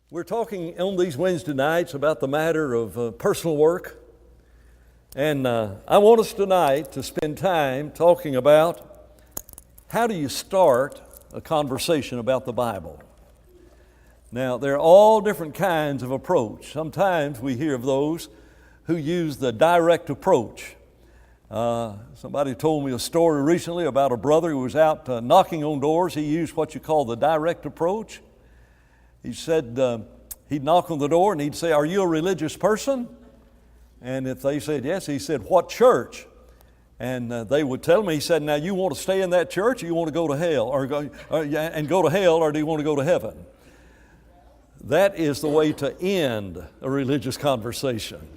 We're talking on these Wednesday nights about the matter of personal work. And I want us tonight to spend time talking about how do you start a conversation about the Bible. Now, there are all different kinds of approach. Sometimes we hear of those who use the direct approach. Somebody told me a story recently about a brother who was out knocking on doors. He used what you call the direct approach. He said he'd knock on the door and he'd say, "Are you a religious person?" And if they said yes, he said, "What church?" And they would tell him. He said, "Now you want to stay in that church, or you want to go to hell, or go to hell, or do you want to go to heaven?" That is the way to end a religious conversation.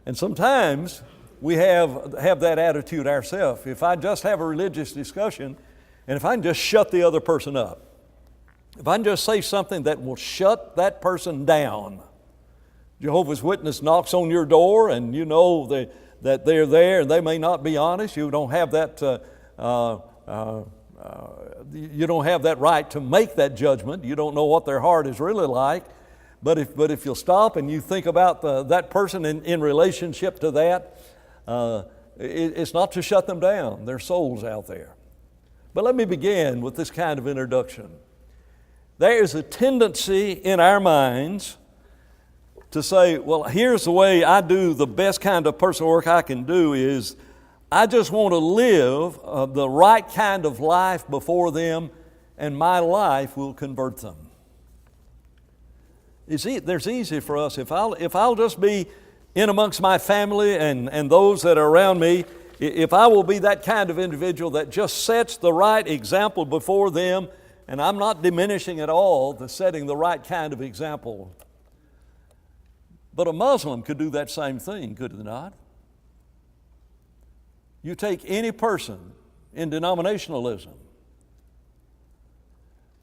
And sometimes we have that attitude ourselves. If I just have a religious discussion, and if I can just shut the other person up, if I can just say something that will shut that person down. Jehovah's Witness knocks on your door and you know that they're there and they may not be honest. You don't have that right to make that judgment. You don't know what their heart is really like. But if you'll stop and you think about that person in relationship to that, it's not to shut them down. Their souls out there. But let me begin with this kind of introduction. There is a tendency in our minds to say, well, here's the way I do the best kind of personal work I can do is I just want to live the right kind of life before them, and my life will convert them. There's easy for us. If I'll just be in amongst my family and those that are around me, if I will be that kind of individual that just sets the right example before them, and I'm not diminishing at all the setting the right kind of example. But a Muslim could do that same thing, could it not? You take any person in denominationalism,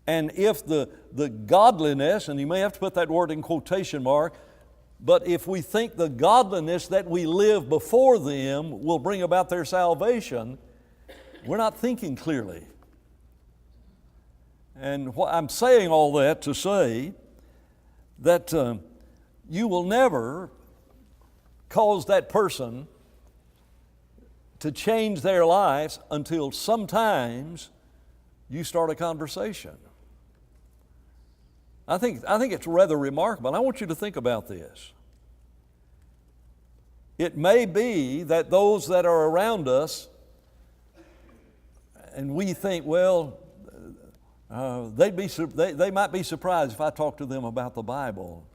and if the godliness, and you may have to put that word in quotation mark, but if we think the godliness that we live before them will bring about their salvation, we're not thinking clearly. And I'm saying all that to say that you will never cause that person to change their lives until sometimes you start a conversation. I think it's rather remarkable. I want you to think about this. It may be that those that are around us, and we think, well, they might be surprised if I talk to them about the Bible.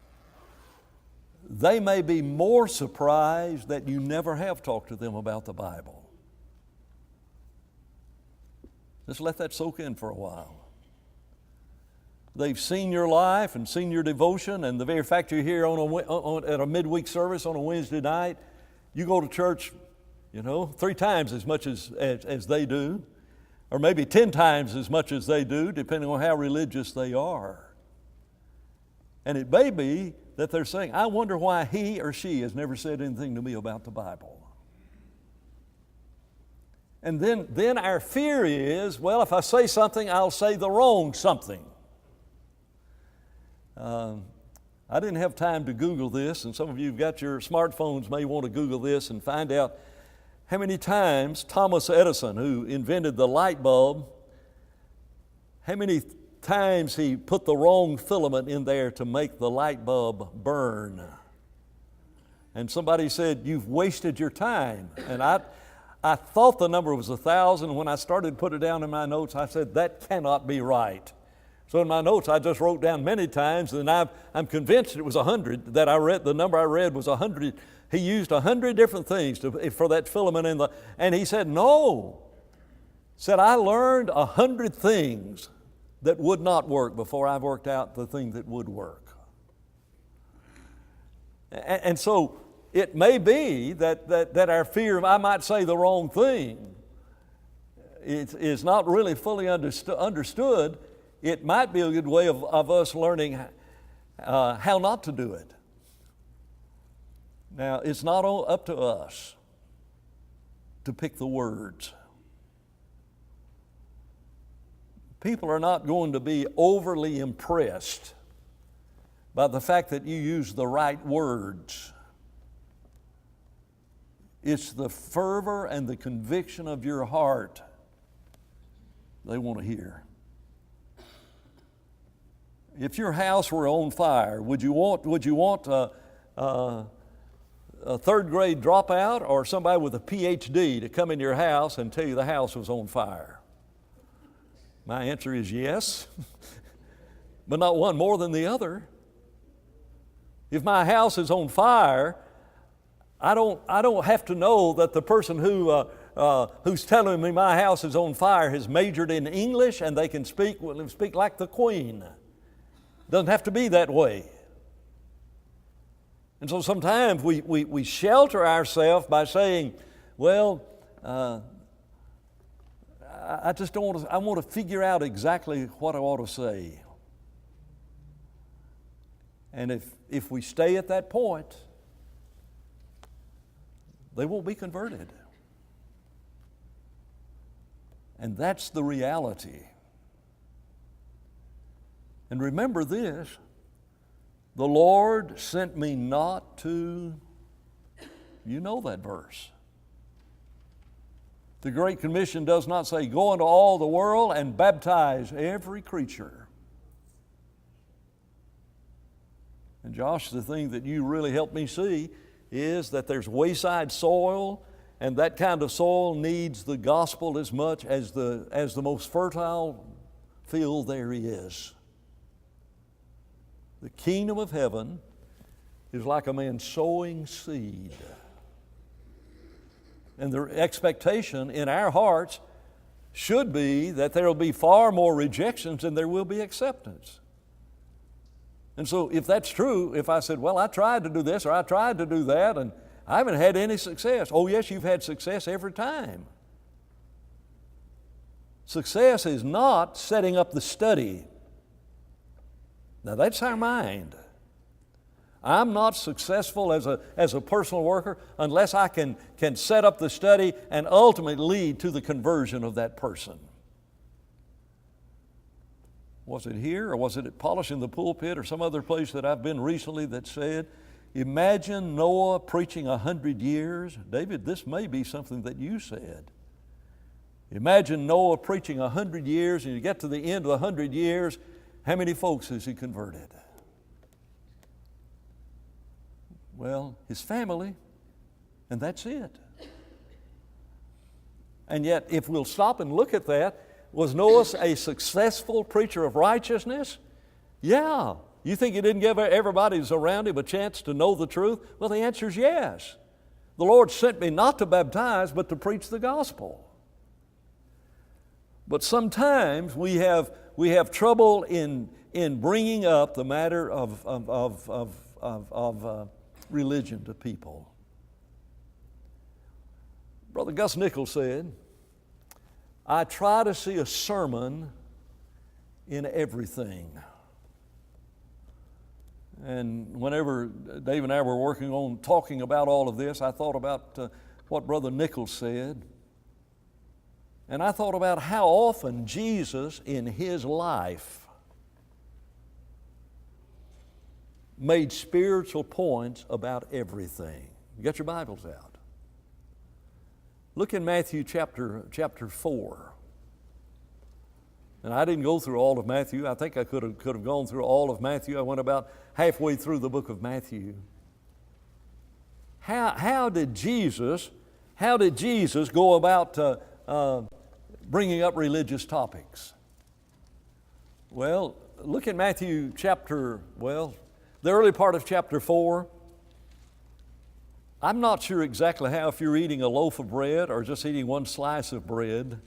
They may be more surprised that you never have talked to them about the Bible. Just let that soak in for a while. They've seen your life and seen your devotion, and the very fact you're here at a midweek service on a Wednesday night, you go to church, 3 times as much as they do, or maybe 10 times as much as they do, depending on how religious they are. And it may be that they're saying, I wonder why he or she has never said anything to me about the Bible. And then our fear is, well, if I say something, I'll say the wrong something. I didn't have time to Google this, and some of you who've got your smartphones may want to Google this and find out how many times Thomas Edison, who invented the light bulb, how many times he put the wrong filament in there to make the light bulb burn. And somebody said, "You've wasted your time." And I thought the number was 1,000. When I started to put it down in my notes, I said, that cannot be right. So in my notes, I just wrote down many times, and I'm convinced it was 100, that the number I read was 100. He used 100 different things for that filament and he said, no. Said, I learned 100 things that would not work before I worked out the thing that would work. And so it may be that our fear of I might say the wrong thing is not really fully understood. It might be a good way of us learning how not to do it. Now, it's not up to us to pick the words. People are not going to be overly impressed by the fact that you use the right words. It's the fervor and the conviction of your heart they want to hear. If your house were on fire, would you want a third grade dropout or somebody with a PhD to come into your house and tell you the house was on fire? My answer is yes, but not one more than the other. If my house is on fire, I don't have to know that the person who's telling me my house is on fire has majored in English and they can speak like the Queen. Doesn't have to be that way. And so sometimes we shelter ourselves by saying, well, I just don't want to, I want to figure out exactly what I ought to say. And if we stay at that point, they won't be converted. And that's the reality. And remember this, the Lord sent me not to, you know that verse. The Great Commission does not say, go into all the world and baptize every creature. And Josh, the thing that you really helped me see is that there's wayside soil, and that kind of soil needs the gospel as much as the most fertile field there is. The kingdom of heaven is like a man sowing seed. And the expectation in our hearts should be that there will be far more rejections than there will be acceptance. And so if that's true, if I said, well, I tried to do this or I tried to do that and I haven't had any success. Oh, yes, you've had success every time. Success is not setting up the study. Now, that's our mind. I'm not successful as a personal worker unless I can set up the study and ultimately lead to the conversion of that person. Was it here or was it at Polishing the Pulpit or some other place that I've been recently that said, imagine Noah preaching 100 years. David, this may be something that you said. Imagine Noah preaching 100 years and you get to the end of the 100 years, how many folks has he converted? Well, his family, and that's it. And yet, if we'll stop and look at that, was Noah a successful preacher of righteousness? Yeah. You think he didn't give everybody who's around him a chance to know the truth? Well, the answer is yes. The Lord sent me not to baptize, but to preach the gospel. But sometimes we have trouble in bringing up the matter of religion to people. Brother Gus Nichols said, I try to see a sermon in everything. And whenever Dave and I were working on talking about all of this, I thought about what Brother Nichols said. And I thought about how often Jesus in His life made spiritual points about everything. You got your Bibles out. Look in Matthew chapter 4. And I didn't go through all of Matthew. I think I could have gone through all of Matthew. I went about halfway through the book of Matthew. How did Jesus go about bringing up religious topics? Well, look at Matthew the early part of chapter 4. I'm not sure exactly how, if you're eating a loaf of bread or just eating one slice of bread,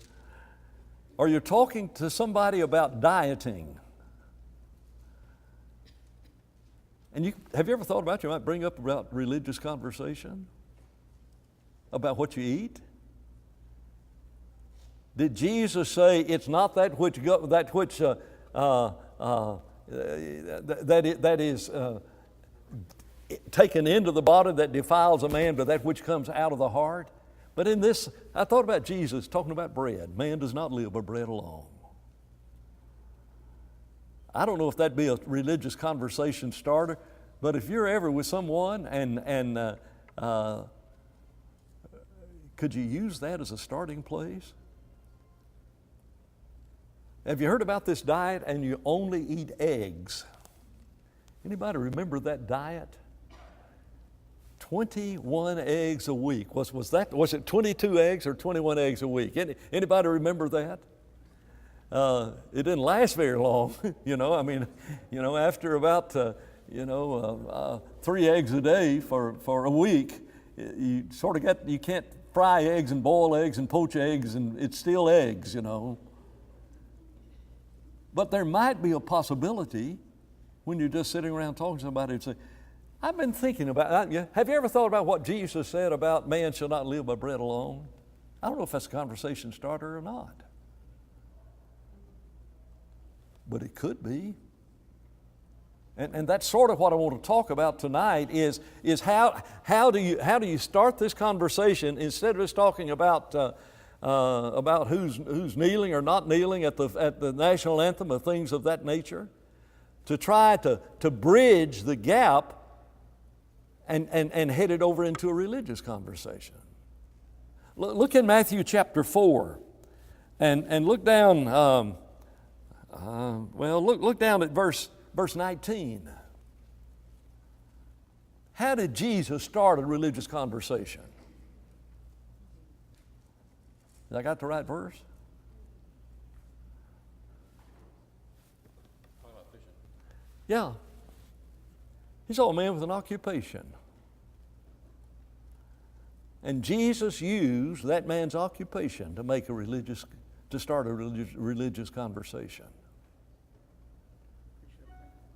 or you're talking to somebody about dieting. And have you ever thought about, you might bring up about religious conversation? About what you eat? Did Jesus say it's not that which is taken into the body that defiles a man, but that which comes out of the heart? But in this, I thought about Jesus talking about bread. Man does not live by bread alone. I don't know if that'd be a religious conversation starter, but if you're ever with someone and could you use that as a starting place? Have you heard about this diet and you only eat eggs? Anybody remember that diet? 21 eggs a week. Was it 22 eggs or 21 eggs a week? Anybody remember that? It didn't last very long, after about 3 eggs a day for a week, you can't fry eggs and boil eggs and poach eggs, and it's still eggs, But there might be a possibility when you're just sitting around talking to somebody and say, I've been thinking about that. Have you ever thought about what Jesus said about man shall not live by bread alone? I don't know if that's a conversation starter or not. But it could be. And that's sort of what I want to talk about tonight is how do you start this conversation instead of just talking about who's kneeling or not kneeling at the national anthem or things of that nature, to try to bridge the gap and head it over into a religious conversation. Look in Matthew chapter 4 and look down, look down at verse 19. How did Jesus start a religious conversation? Have I got the right verse? Yeah. He saw a man with an occupation. And Jesus used that man's occupation to start a religious conversation.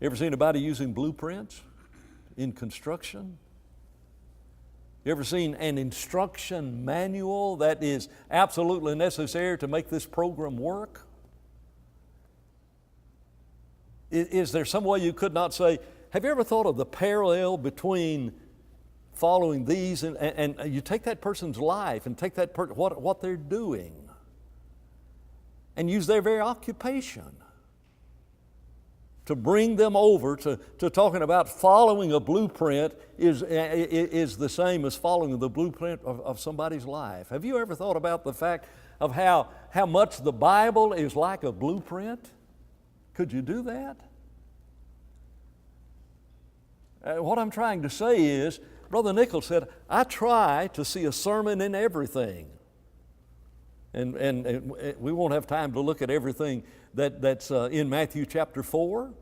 You ever seen anybody using blueprints in construction? You ever seen an instruction manual that is absolutely necessary to make this program work? Is there some way you could not say, have you ever thought of the parallel between following these and you take that person's life and take that what they're doing and use their very occupation to bring them over to talking about following a blueprint is the same as following the blueprint of somebody's life. Have you ever thought about the fact of how much the Bible is like a blueprint? Could you do that? What I'm trying to say is, Brother Nichols said, I try to see a sermon in everything. And we won't have time to look at everything that's in Matthew chapter 4.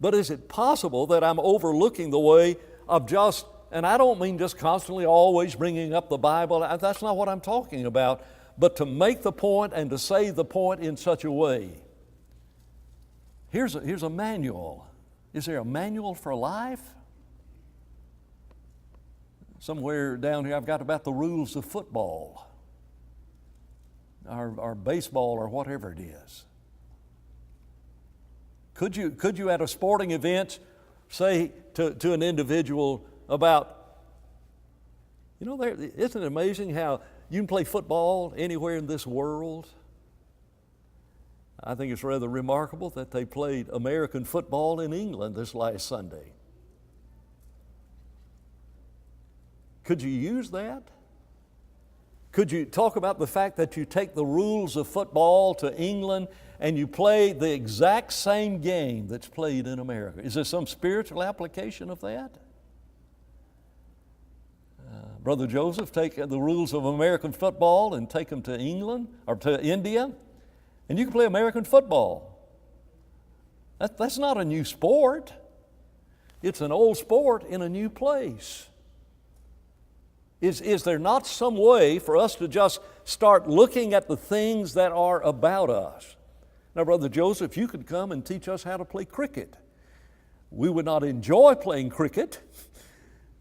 But is it possible that I'm overlooking the way of just, and I don't mean just constantly always bringing up the Bible, that's not what I'm talking about, but to make the point and to say the point in such a way. Here's a manual. Is there a manual for life? Somewhere down here I've got about the rules of football or baseball or whatever it is. Could you at a sporting event say to an individual about, isn't it amazing how you can play football anywhere in this world? I think it's rather remarkable that they played American football in England this last Sunday. Could you use that? Could you talk about the fact that you take the rules of football to England and you play the exact same game that's played in America? Is there some spiritual application of that? Brother Joseph, take the rules of American football and take them to England or to India, and you can play American football. That's not a new sport. It's an old sport in a new place. Is there not some way for us to just start looking at the things that are about us? Now, Brother Joseph, you could come and teach us how to play cricket. We would not enjoy playing cricket,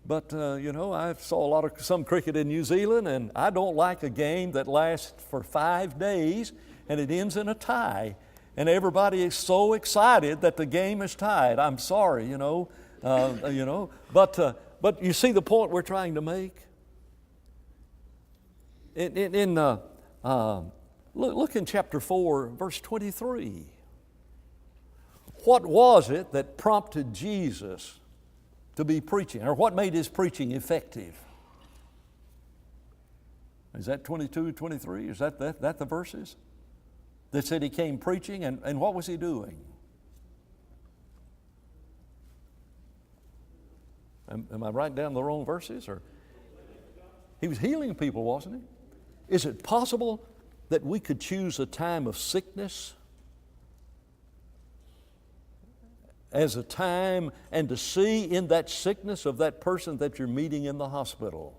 but I saw some cricket in New Zealand, and I don't like a game that lasts for 5 days and it ends in a tie, and everybody is so excited that the game is tied. I'm sorry, but you see the point we're trying to make. Look in chapter 4, verse 23. What was it that prompted Jesus to be preaching, or what made his preaching effective? Is that 22, 23? Is that the verses that said he came preaching? And what was he doing? Am I writing down the wrong verses? Or he was healing people, wasn't he? Is it possible that we could choose a time of sickness as a time and to see in that sickness of that person that you're meeting in the hospital,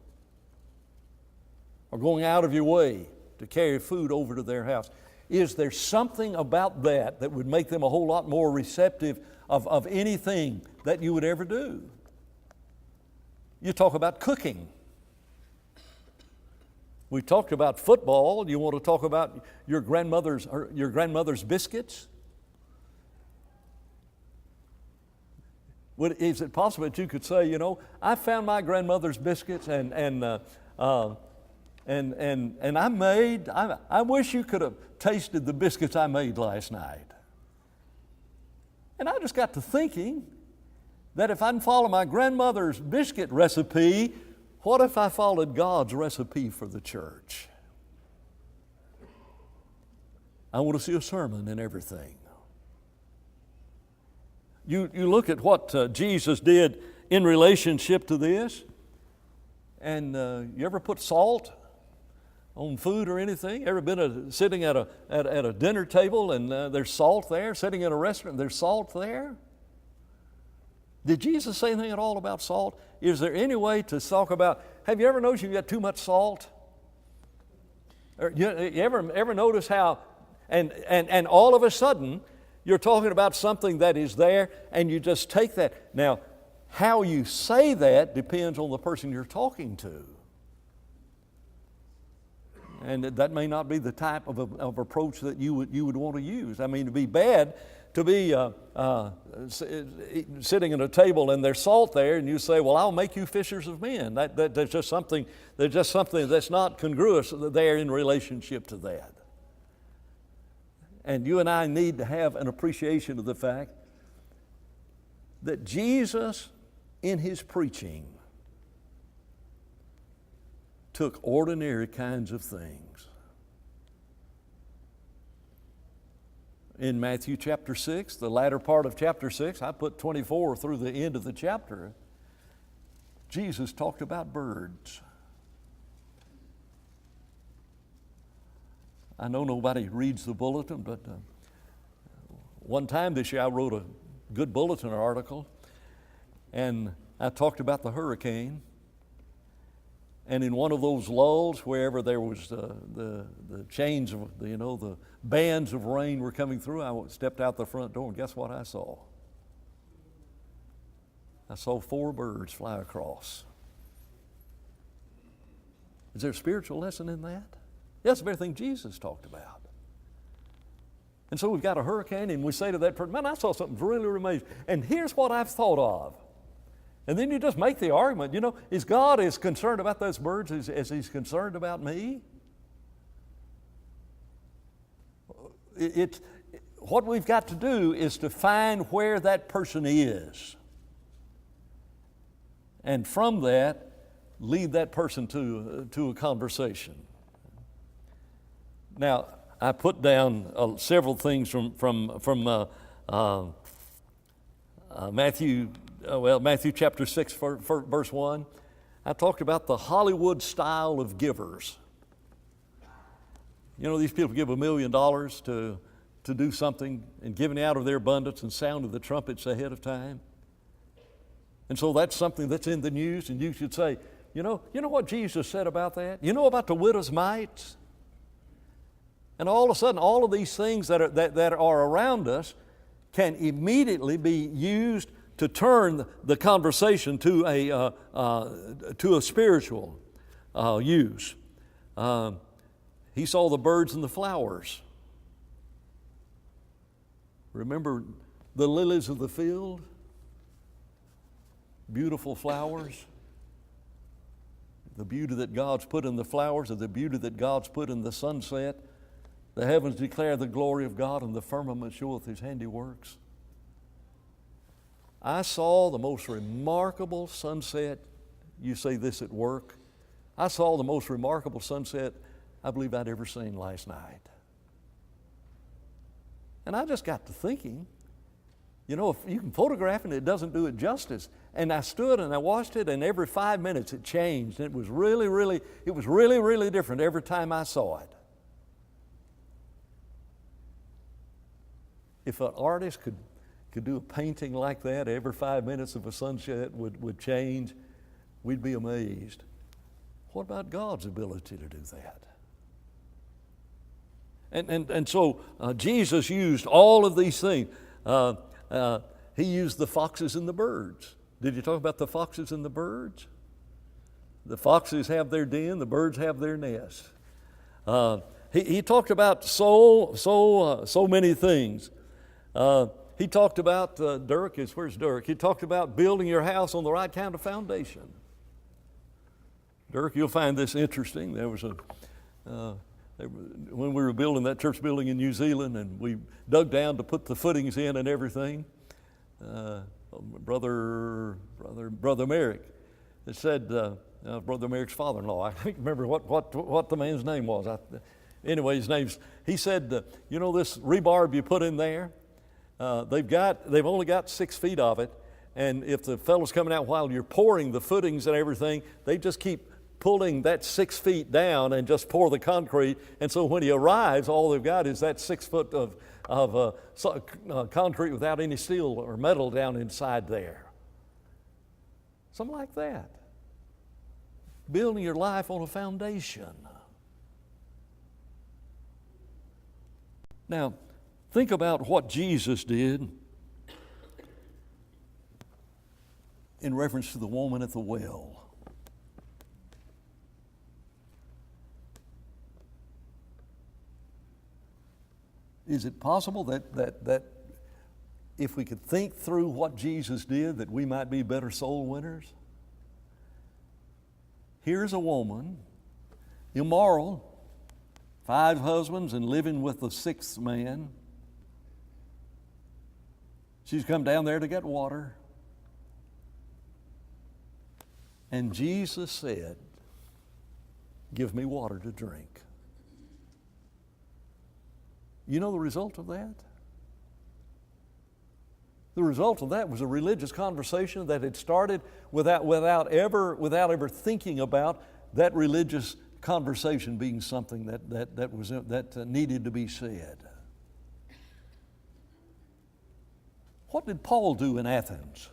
or going out of your way to carry food over to their house? Is there something about that that would make them a whole lot more receptive of anything that you would ever do? You talk about cooking. We talked about football. You want to talk about your grandmother's biscuits? Is it possible that you could say, I found my grandmother's biscuits and I wish you could have tasted the biscuits I made last night. And I just got to thinking that if I didn't follow my grandmother's biscuit recipe, what if I followed God's recipe for the church? I want to see a sermon and everything. You look at what Jesus did in relationship to this, and you ever put salt on food or anything? Ever been sitting at a dinner table and there's salt there? Sitting in a restaurant, there's salt there? Did Jesus say anything at all about salt? Is there any way to talk about, have you ever noticed you've got too much salt? Or you ever notice how, and all of a sudden, you're talking about something that is there, and you just take that. Now, how you say that depends on the person you're talking to. And that may not be the type of approach that you would want to use. I mean, it'd be bad to be sitting at a table and there's salt there, and you say, "Well, I'll make you fishers of men." There's just something that's not congruous there in relationship to that. And you and I need to have an appreciation of the fact that Jesus, in his preaching, took ordinary kinds of things. In Matthew chapter 6, the latter part of chapter 6, I put 24 through the end of the chapter, Jesus talked about birds. I know nobody reads the bulletin, but one time this year I wrote a good bulletin article, and I talked about the hurricane. And in one of those lulls, wherever there was the chains of, the bands of rain were coming through, I stepped out the front door, and guess what I saw? I saw 4 birds fly across. Is there a spiritual lesson in that? That's the very thing Jesus talked about. And so we've got a hurricane, and we say to that person, "Man, I saw something really amazing. And here's what I've thought of." And then you just make the argument, is God as concerned about those birds as he's concerned about me? What we've got to do is to find where that person is. And from that, lead that person to a conversation. Now, I put down several things from Matthew chapter 6, verse 1. I talked about the Hollywood style of givers. These people give $1 million to do something, and giving out of their abundance and sounding the trumpets ahead of time. And so that's something that's in the news, and you should say, you know what Jesus said about that? You know about the widow's mites? And all of a sudden, all of these things that are around us can immediately be used to turn the conversation to a spiritual use. He saw the birds and the flowers. Remember the lilies of the field? Beautiful flowers. The beauty that God's put in the flowers, or the beauty that God's put in the sunset. The heavens declare the glory of God, and the firmament showeth his handiworks. I saw the most remarkable sunset. You say this at work. I saw the most remarkable sunset I believe I'd ever seen last night. And I just got to thinking, you know, if you can photograph it, it doesn't do it justice. And I stood and I watched it, and every 5 minutes it changed. And it was really different every time I saw it. If an artist could do a painting like that, every 5 minutes of a sunset would change, we'd be amazed. What about God's ability to do that? And so Jesus used all of these things. He used the foxes and the birds. Did you talk about the foxes and the birds? The foxes have their den, the birds have their nest. He talked about so many things. He talked about, where's Dirk? He talked about building your house on the right kind of foundation. Dirk, you'll find this interesting. There was when we were building that church building in New Zealand, and we dug down to put the footings in and everything, Brother Merrick had said, Brother Merrick's father-in-law, I can't remember what the man's name was. Anyway, he said, you know this rebarb you put in there, they've only got 6 feet of it, and if the fellow's coming out while you're pouring the footings and everything, they just keep pulling that 6 feet down and just pour the concrete. And so when he arrives, all they've got is that 6 foot of concrete without any steel or metal down inside there. Something like that. Building your life on a foundation. Now, think about what Jesus did in reference to the woman at the well. Is it possible that if we could think through what Jesus did, that we might be better soul winners? Here's a woman, immoral, 5 husbands and living with the 6th man. She's come down there to get water. And Jesus said, "Give me water to drink." You know the result of that? The result of that was a religious conversation that had started without ever thinking about that religious conversation being something that needed to be said. What did Paul do in Athens?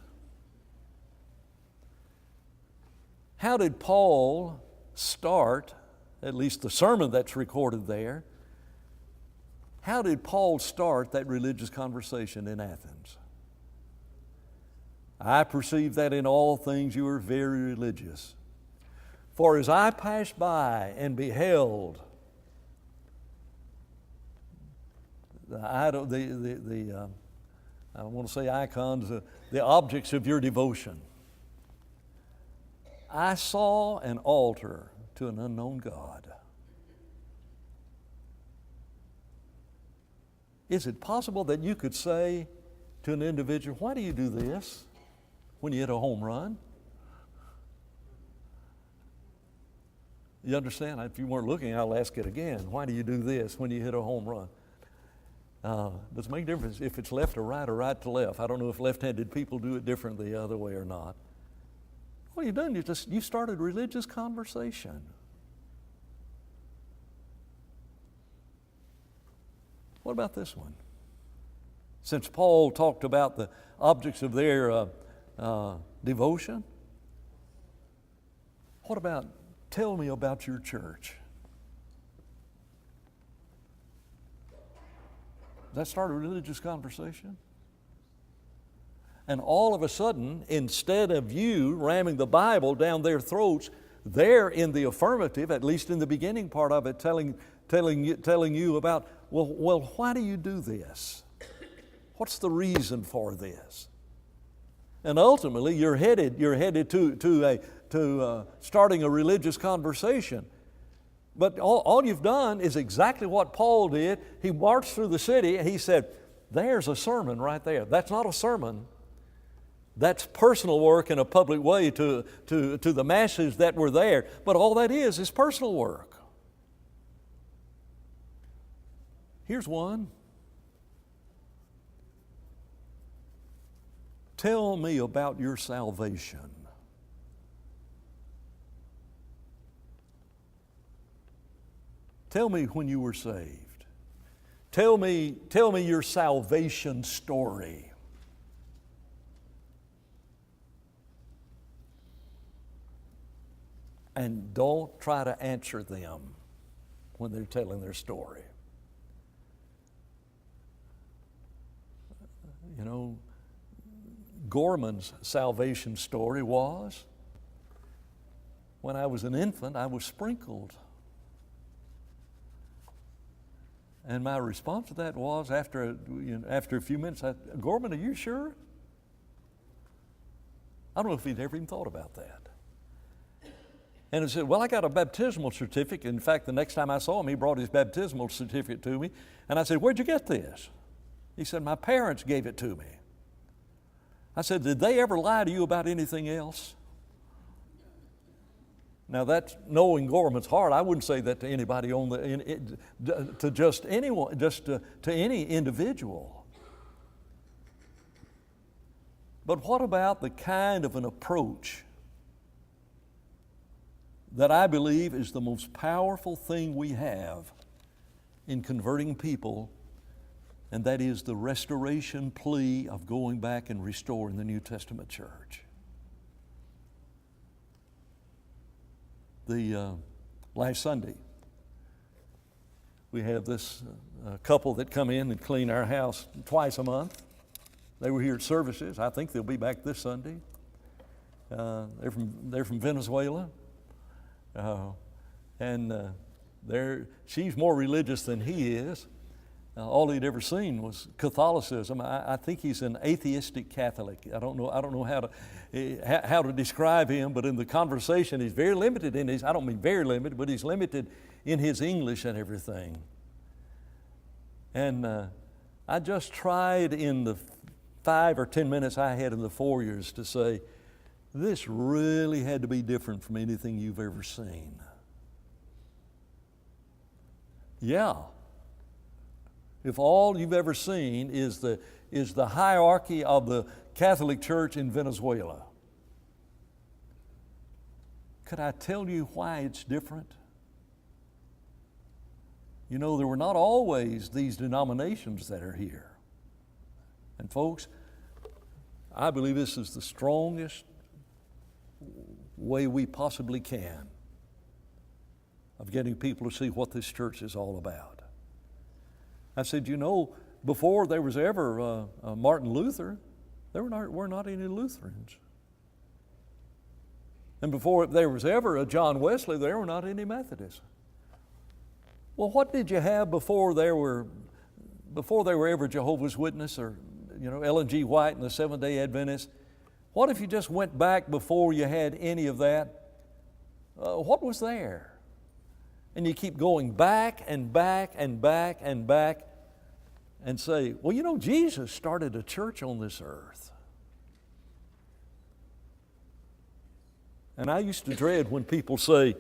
How did Paul start, at least the sermon that's recorded there, how did Paul start that religious conversation in Athens? "I perceive that in all things you are very religious. For as I passed by and beheld I don't want to say icons, the objects of your devotion, I saw an altar to an unknown God." Is it possible that you could say to an individual, "Why do you do this?" when you hit a home run? You understand? If you weren't looking, I'll ask it again. Why do you do this when you hit a home run? Does it make a difference if it's left to right or right to left? I don't know if left-handed people do it differently the other way or not. What you've done, you started religious conversation. What about this one? Since Paul talked about the objects of their devotion, what about, tell me about your church? Does that start a religious conversation? And all of a sudden, instead of you ramming the Bible down their throats, they're in the affirmative, at least in the beginning part of it, telling you about, well, why do you do this? What's the reason for this? And ultimately, you're headed to starting a religious conversation. But all you've done is exactly what Paul did. He marched through the city and he said, "There's a sermon right there." That's not a sermon. That's personal work in a public way to the masses that were there. But all that is personal work. Here's one. Tell me about your salvation. Tell me when you were saved. Tell me your salvation story. And don't try to answer them when they're telling their story. You know, Gorman's salvation story was, when I was an infant, I was sprinkled. And my response to that was, after a few minutes, Gorman, are you sure? I don't know if he'd ever even thought about that. And he said, well, I got a baptismal certificate. In fact, the next time I saw him, he brought his baptismal certificate to me. And I said, where'd you get this? He said, my parents gave it to me. I said, did they ever lie to you about anything else? Now that's knowing Gorman's heart. I wouldn't say that to anybody to just anyone, just to any individual. But what about the kind of an approach that I believe is the most powerful thing we have in converting people, and that is the restoration plea of going back and restoring the New Testament church. Last Sunday, we have this couple that come in and clean our house twice a month. They were here at services. I think they'll be back this Sunday. They're from Venezuela. She's more religious than he is. All he'd ever seen was Catholicism. I think he's an atheistic Catholic. I don't know how to describe him, but in the conversation, he's very limited in his. I don't mean very limited, but he's limited in his English and everything. And I just tried in the 5 or 10 minutes I had in the 4 years to say, this really had to be different from anything you've ever seen. Yeah. If all you've ever seen is the hierarchy of the Catholic Church in Venezuela, could I tell you why it's different? You know, there were not always these denominations that are here. And folks, I believe this is the strongest way we possibly can of getting people to see what this church is all about. I said, you know, before there was ever Martin Luther, there were not any Lutherans. And before there was ever a John Wesley, there were not any Methodists. Well, what did you have before there were ever Jehovah's Witness or, Ellen G. White and the Seventh-day Adventists? What if you just went back before you had any of that? What was there? And you keep going back and back and back and back and say, well, Jesus started a church on this earth. And I used to dread when people say,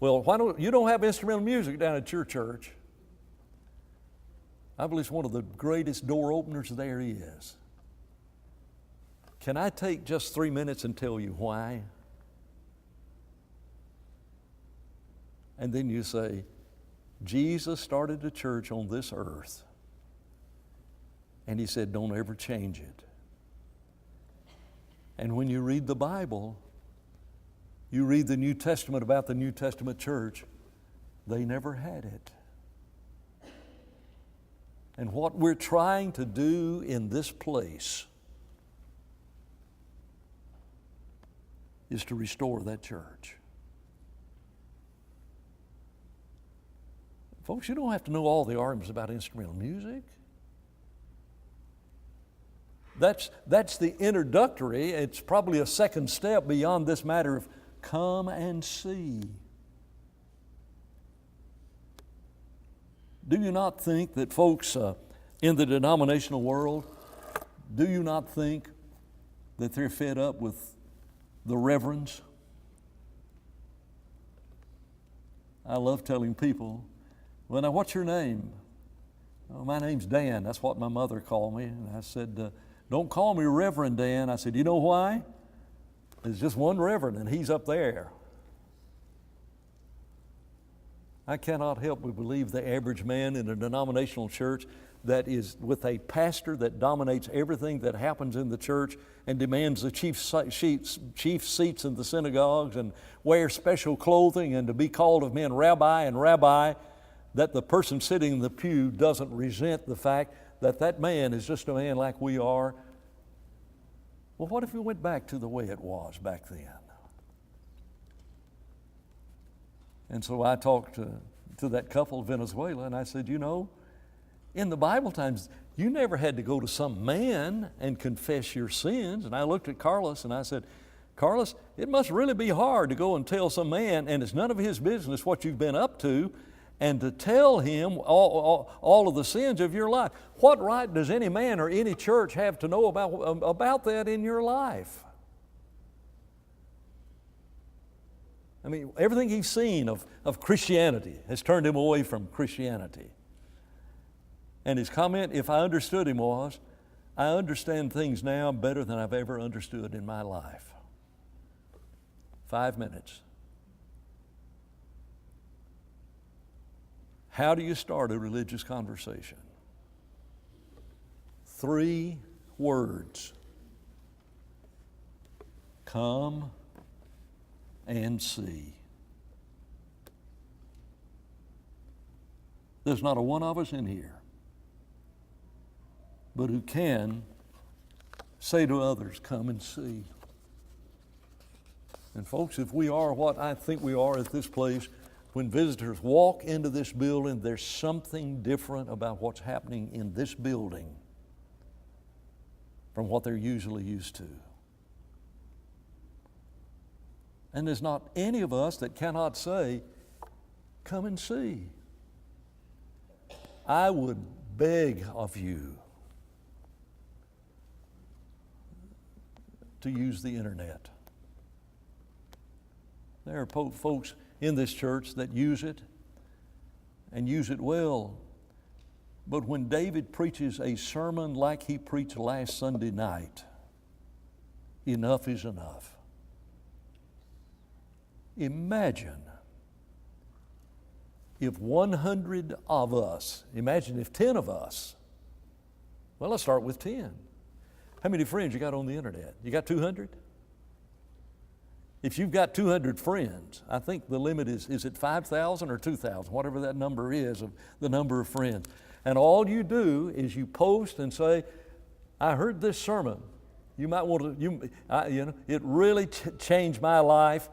well, why don't you have instrumental music down at your church? I believe it's one of the greatest door openers there is. Can I take just 3 minutes and tell you why? And then you say, Jesus started a church on this earth. And he said, don't ever change it. And when you read the Bible, you read the New Testament about the New Testament church, they never had it. And what we're trying to do in this place is to restore that church. Folks, you don't have to know all the arguments about instrumental music. That's the introductory. It's probably a second step beyond this matter of come and see. Do you not think that folks in the denominational world, do you not think that they're fed up with the reverends. I love telling people, well, now what's your name? Oh, my name's Dan. That's what my mother called me. And I said, don't call me Reverend Dan. I said, you know why? There's just one reverend, and he's up there. I cannot help but believe the average man in a denominational church that is with a pastor that dominates everything that happens in the church and demands the chief seats in the synagogues and wear special clothing and to be called of men rabbi and rabbi, that the person sitting in the pew doesn't resent the fact that that man is just a man like we are. Well, what if we went back to the way it was back then? And so I talked to that couple in Venezuela, and I said, you know, in the Bible times, you never had to go to some man and confess your sins. And I looked at Carlos and I said, Carlos, it must really be hard to go and tell some man, and it's none of his business what you've been up to, and to tell him all of the sins of your life. What right does any man or any church have to know about that in your life? I mean, everything he's seen of Christianity has turned him away from Christianity. And his comment, if I understood him, was, I understand things now better than I've ever understood in my life. 5 minutes. How do you start a religious conversation? 3 words. Come and see. There's not a one of us in here but who can say to others, come and see. And folks, if we are what I think we are at this place, when visitors walk into this building, there's something different about what's happening in this building from what they're usually used to. And there's not any of us that cannot say, come and see. I would beg of you to use the internet. There are folks in this church that use it and use it well. But when David preaches a sermon like he preached last Sunday night, enough is enough. Imagine if 100 of us, imagine if 10 of us, well, let's start with 10. How many friends you got on the internet? You got 200? If you've got 200 friends, I think the limit is it 5,000 or 2,000, whatever that number is of the number of friends. And all you do is you post and say, I heard this sermon. You might want to, it really changed my life.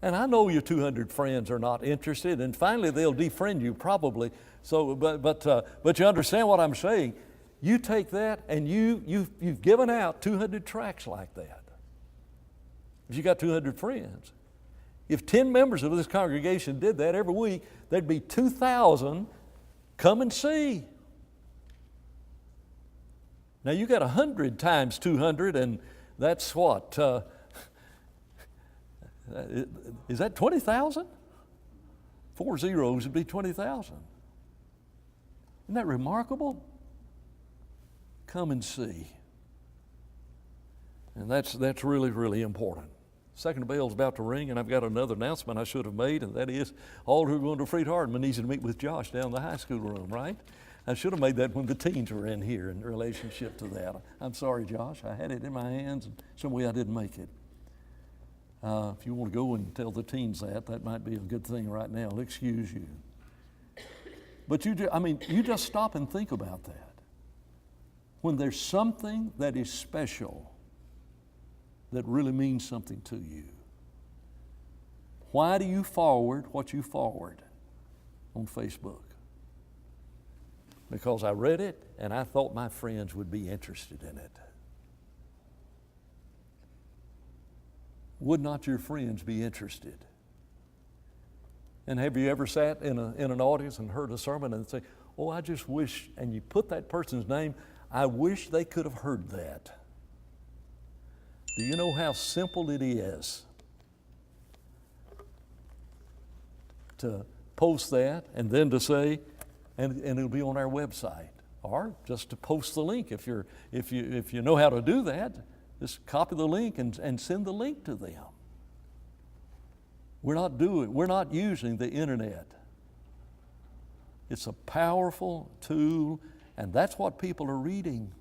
And I know your 200 friends are not interested, and finally they'll defriend you probably. So, but you understand what I'm saying. You take that and you've given out 200 tracts like that. If you got 200 friends. If 10 members of this congregation did that every week, there'd be 2,000 come and see. Now you got 100 times 200, and that's what? Is that 20,000? 4 zeros would be 20,000. Isn't that remarkable? Come and see. And that's really, really important. Second bell's about to ring, and I've got another announcement I should have made, and that is all who are going to Freed-Hardeman needs to meet with Josh down in the high school room, right? I should have made that when the teens were in here in relationship to that. I'm sorry, Josh. I had it in my hands, and some way I didn't make it. If you want to go and tell the teens that might be a good thing right now. I'll excuse you. But you just stop and think about that. When there's something that is special that really means something to you, why do you forward what you forward on Facebook? Because I read it and I thought my friends would be interested in it. Would not your friends be interested? And have you ever sat in an audience and heard a sermon and say, oh, I just wish, and you put that person's name, I wish they could have heard that. Do you know how simple it is to post that and then to say, and it'll be on our website, or just to post the link. If you know how to do that, just copy the link and send the link to them. We're not using the internet. It's a powerful tool, and that's what people are reading.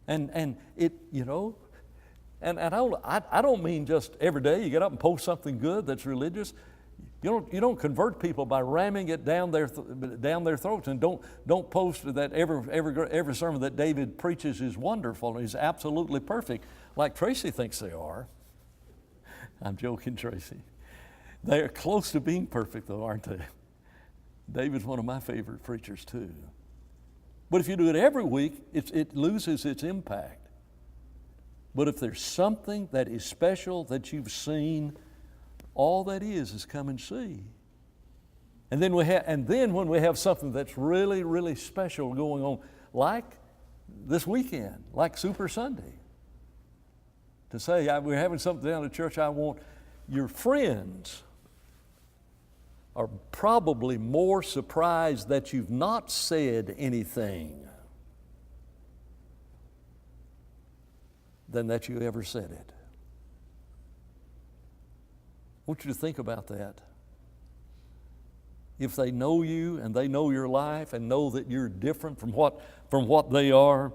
And it, you know, and I don't mean just every day you get up and post something good that's religious. You don't convert people by ramming it down their throats, and don't post that every sermon that David preaches is wonderful and is absolutely perfect, like Tracy thinks they are. I'm joking, Tracy. They are close to being perfect, though, aren't they? David's one of my favorite preachers too. But if you do it every week, it loses its impact. But if there's something that is special that you've seen, all that is come and see. And then when we have something that's really, really special going on, like this weekend, like Super Sunday, to say, we're having something down at church, I want your friends are probably more surprised that you've not said anything than that you ever said it. I want you to think about that. If they know you and they know your life and know that you're different from what they are,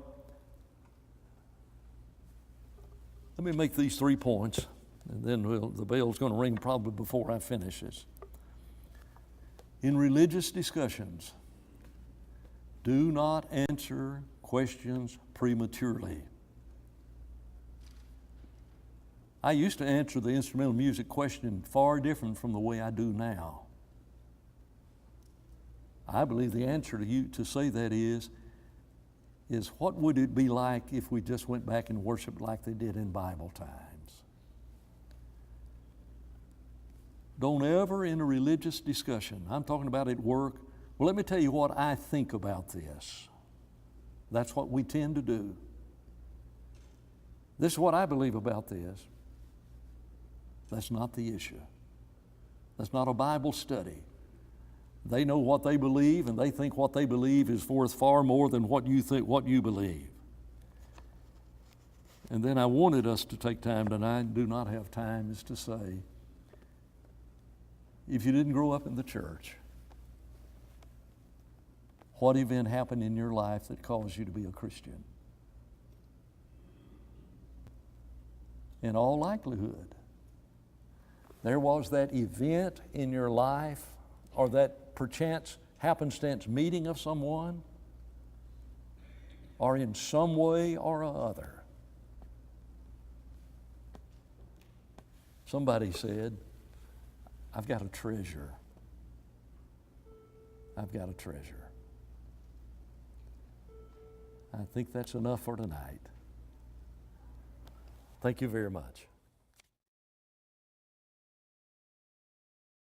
let me make these 3 points, and then the bell's going to ring probably before I finish this. In religious discussions, do not answer questions prematurely. I used to answer the instrumental music question far different from the way I do now. I believe the answer to say that is what would it be like if we just went back and worshiped like they did in Bible times? Don't ever in a religious discussion, I'm talking about at work, well, let me tell you what I think about this. That's what we tend to do. This is what I believe about this. That's not the issue. That's not a Bible study. They know what they believe, and they think what they believe is worth far more than what you think, what you believe. And then I wanted us to take time tonight, do not have time, is to say, if you didn't grow up in the church, what event happened in your life that caused you to be a Christian? In all likelihood, there was that event in your life, or that perchance happenstance meeting of someone, or in some way or other. Somebody said, I've got a treasure. I've got a treasure. I think that's enough for tonight. Thank you very much.